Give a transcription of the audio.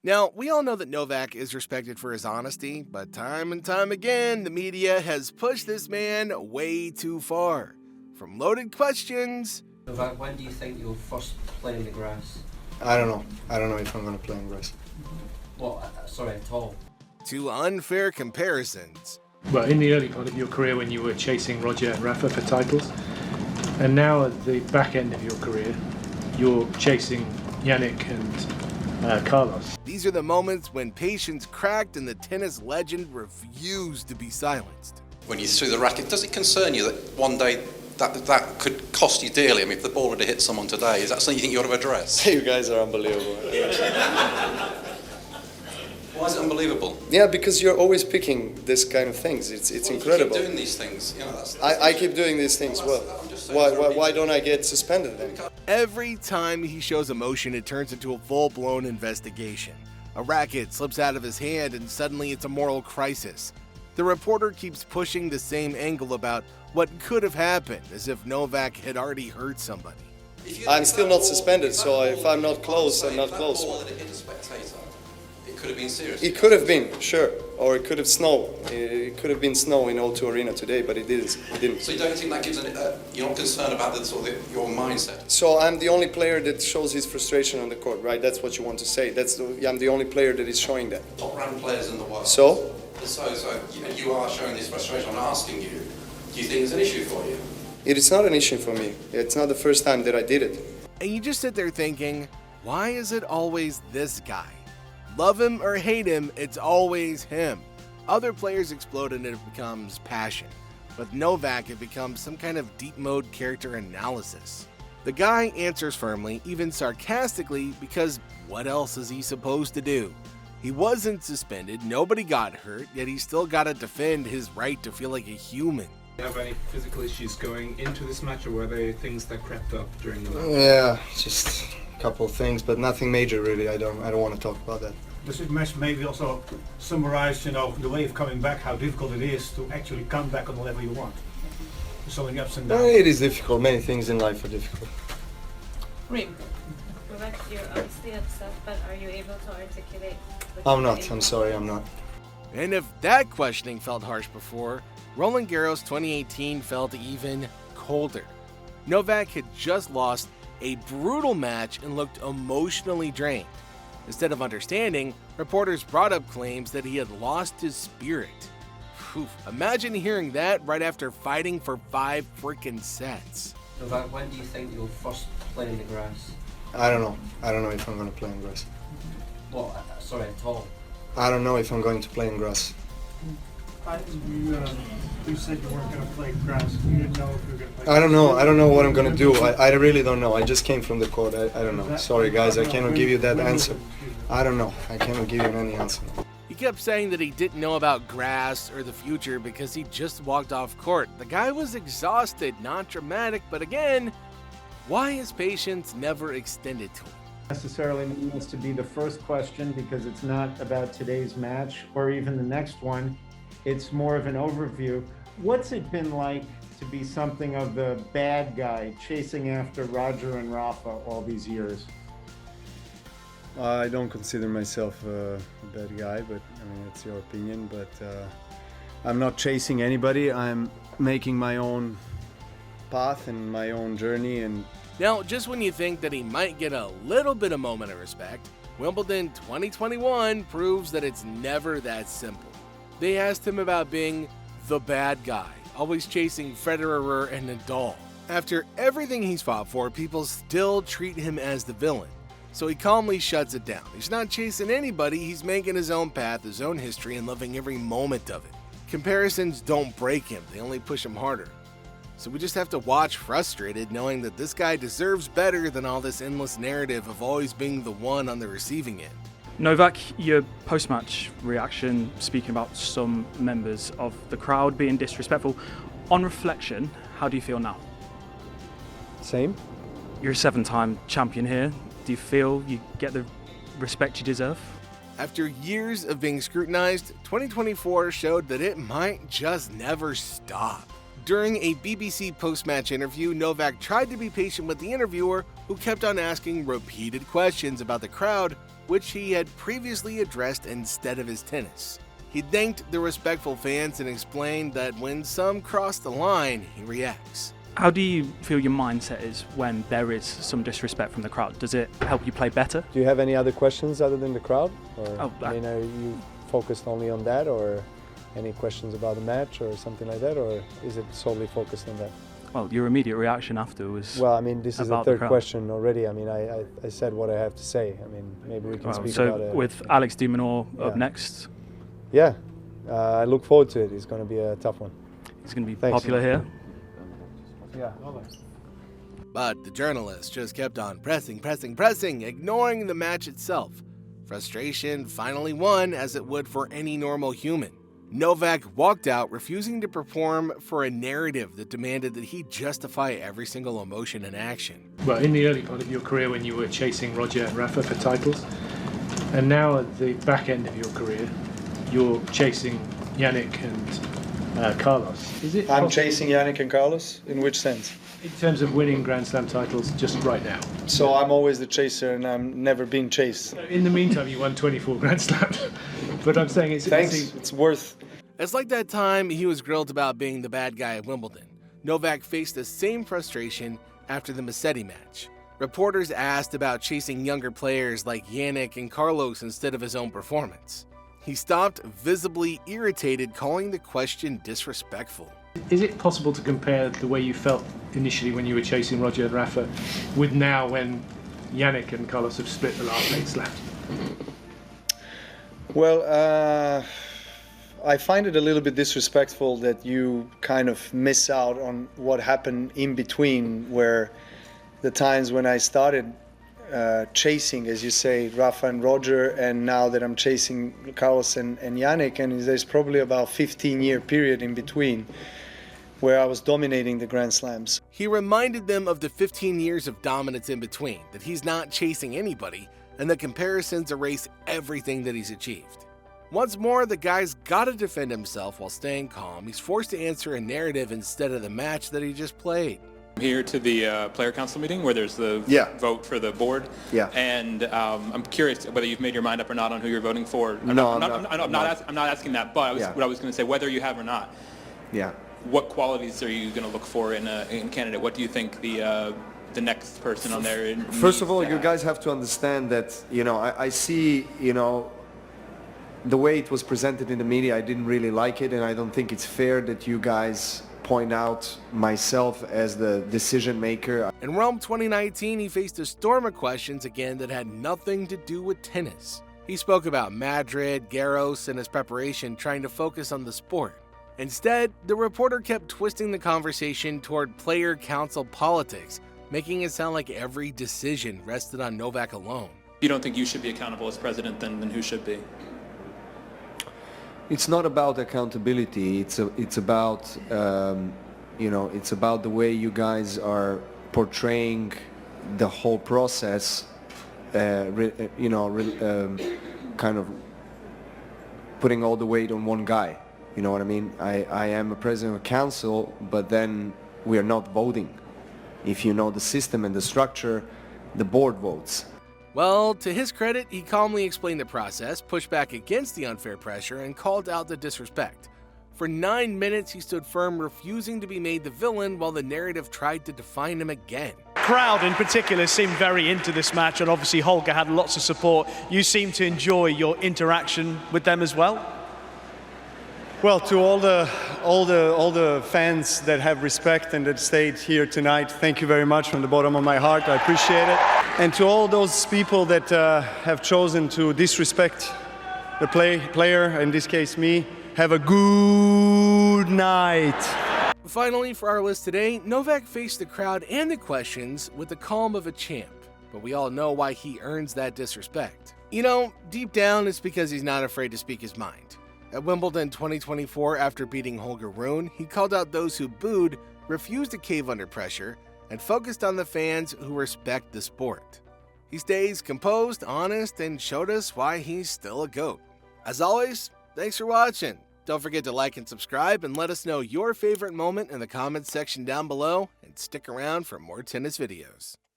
Now, we all know that Novak is respected for his honesty, but time and time again, the media has pushed this man way too far. From loaded questions... Novak, when do you think you'll first play in the grass? I don't know. I don't know if I'm going to play in grass. What? Sorry, at all? To unfair comparisons. Well, in the early part of your career when you were chasing Roger and Rafa for titles, and now at the back end of your career, you're chasing Yannick and Carlos. These are the moments when patience cracked and the tennis legend refused to be silenced. When you threw the racket, does it concern you that one day that could cost you dearly? I mean, if the ball were to hit someone today, is that something you think you ought to address? You guys are unbelievable. Why is it unbelievable? Yeah, because you're always picking this kind of things. It's incredible. You keep doing these things. You know, that's I keep doing these things well. Why don't I get suspended then? Every time he shows emotion, it turns into a full-blown investigation. A racket slips out of his hand and suddenly it's a moral crisis. The reporter keeps pushing the same angle about what could have happened, as if Novak had already hurt somebody. I'm still not suspended, so if I'm not close, I'm not close. It could have been serious. It could have been, sure. Or it could have snowed. It could have been snow in O2 Arena today, but it didn't. So you don't think that gives you're not concerned about your mindset? So I'm the only player that shows his frustration on the court, right? That's what you want to say. I'm the only player that is showing that. Top-ranked players in the world. So you are showing this frustration. I'm asking you, do you think it's an issue for you? It is not an issue for me. It's not the first time that I did it. And you just sit there thinking, why is it always this guy? Love him or hate him, it's always him. Other players explode and it becomes passion. With Novak, it becomes some kind of deep mode character analysis. The guy answers firmly, even sarcastically, because what else is he supposed to do? He wasn't suspended, nobody got hurt, yet he's still got to defend his right to feel like a human. Do you have any physical issues going into this match, or were there things that crept up during the match? Yeah, just a couple of things, but nothing major really. I don't want to talk about that. Does this match maybe also summarize, the way of coming back, how difficult it is to actually come back on the level you want? So many ups and downs. It is difficult. Many things in life are difficult. Reem, you're obviously upset, but are you able to articulate? I'm not. I'm sorry, I'm not. And if that questioning felt harsh before, Roland Garros 2018 felt even colder. Novak had just lost a brutal match and looked emotionally drained. Instead of understanding, reporters brought up claims that he had lost his spirit. Whew, imagine hearing that right after fighting for 5 freaking sets. Novak, when do you think you'll first play in the grass? I don't know. I don't know if I'm going to play in grass. What? Sorry, at all? I don't know if I'm going to play in grass. You said you weren't going to play grass. You didn't know if you were going to play. I don't know. I don't know what I'm going to do. I really don't know. I just came from the court. I don't know. Sorry, guys. I cannot give you that answer. I don't know. I cannot give you any answer. He kept saying that he didn't know about grass or the future because he just walked off court. The guy was exhausted, not dramatic, but again, why is patience never extended to him? Necessarily needs to be the first question because it's not about today's match or even the next one. It's more of an overview. What's it been like to be something of the bad guy chasing after Roger and Rafa all these years? I don't consider myself a bad guy, but I mean, it's your opinion. But I'm not chasing anybody. I'm making my own path and my own journey. And now, just when you think that he might get a little bit of moment of respect, Wimbledon 2021 proves that it's never that simple. They asked him about being the bad guy, always chasing Federer and Nadal. After everything he's fought for, people still treat him as the villain. So he calmly shuts it down. He's not chasing anybody, he's making his own path, his own history, and loving every moment of it. Comparisons don't break him, they only push him harder. So we just have to watch frustrated, knowing that this guy deserves better than all this endless narrative of always being the one on the receiving end. Novak, your post-match reaction, speaking about some members of the crowd being disrespectful. On reflection, how do you feel now? same. You're a 7-time champion here. Do you feel you get the respect you deserve? After years of being scrutinized, 2024 showed that it might just never stop. During a BBC post-match interview, Novak tried to be patient with the interviewer, who kept on asking repeated questions about the crowd, which he had previously addressed instead of his tennis. He thanked the respectful fans and explained that when some cross the line, he reacts. How do you feel your mindset is when there is some disrespect from the crowd? Does it help you play better? Do you have any other questions other than the crowd? Or, Oh, I mean, are you focused only on that, or any questions about the match or something like that, or is it solely focused on that? Well, your immediate reaction after was Well, I mean, this is the about the third crowd. question already. I mean, I said what I have to say. I mean, maybe we can speak about it. So with Alex de Minaur up Yeah. next, Yeah, I look forward to it. It's going to be a tough one. he's going to be Thanks. popular here. Yeah. But the journalist just kept on pressing, ignoring the match itself. Frustration finally won, as it would for any normal human. Novak walked out, refusing to perform for a narrative that demanded that he justify every single emotion and action. Well, in the early part of your career when you were chasing Roger and Rafa for titles, and now at the back end of your career, you're chasing Yannick and Carlos. Is it I'm possible- chasing Yannick and Carlos? In which sense? in terms of winning Grand Slam titles just right now? So I'm always the chaser and I'm never being chased. In the meantime, you won 24 Grand Slams. But I'm saying Thanks, it's worth. It's like that time he was grilled about being the bad guy at Wimbledon. Novak faced the same frustration after the Musetti match. Reporters asked about chasing younger players like Yannick and Carlos instead of his own performance. He stopped, visibly irritated, calling the question disrespectful. Is it possible to compare the way you felt initially when you were chasing Roger and Rafa with now when Yannick and Carlos have split the last 8 slams? Well, I find it a little bit disrespectful that you kind of miss out on what happened in between, where the times when I started chasing, as you say, Rafa and Roger, and now that I'm chasing Carlos and Yannick, and there's probably about 15-year period in between where I was dominating the Grand Slams. He reminded them of the 15 years of dominance in between, that he's not chasing anybody, and the comparisons erase everything that he's achieved. Once more, the guy's gotta defend himself while staying calm. He's forced to answer a narrative instead of the match that he just played. Here to the player council meeting where there's the vote for the board. Yeah. And I'm curious whether you've made your mind up or not on who you're voting for. I'm No, not asking that, but what I was going to say, whether you have or not. Yeah. What qualities are you going to look for in a candidate? What do you think the next person on there needs First of all, to you have? guys have to understand that, I see, the way it was presented in the media, I didn't really like it, and I don't think it's fair that you guys point out myself as the decision maker. In Rome 2019, he faced a storm of questions again that had nothing to do with tennis. He spoke about Madrid, Garros, and his preparation, trying to focus on the sport. Instead, the reporter kept twisting the conversation toward player council politics, making it sound like every decision rested on Novak alone. You don't think you should be accountable as president, then who should be? It's not about accountability. It's about it's about the way you guys are portraying the whole process. Kind of putting all the weight on one guy. You know what I mean? I am a president of council, but then we are not voting. If you know the system and the structure, the board votes. Well, to his credit, he calmly explained the process, pushed back against the unfair pressure, and called out the disrespect. For 9 minutes, he stood firm, refusing to be made the villain while the narrative tried to define him again. Crowd in particular seemed very into this match, and obviously Holger had lots of support. You seem to enjoy your interaction with them as well? Well, to all the fans that have respect and that stayed here tonight, thank you very much from the bottom of my heart. I appreciate it. And to all those people that have chosen to disrespect the player, in this case me, have a good night. Finally, for our list today, Novak faced the crowd and the questions with the calm of a champ. But we all know why he earns that disrespect. Deep down, it's because he's not afraid to speak his mind. At Wimbledon 2024, after beating Holger Rune, he called out those who booed, refused to cave under pressure, and focused on the fans who respect the sport. He stays composed, honest, and showed us why he's still a GOAT. As always, thanks for watching. Don't forget to like and subscribe, and let us know your favorite moment in the comments section down below, and stick around for more tennis videos.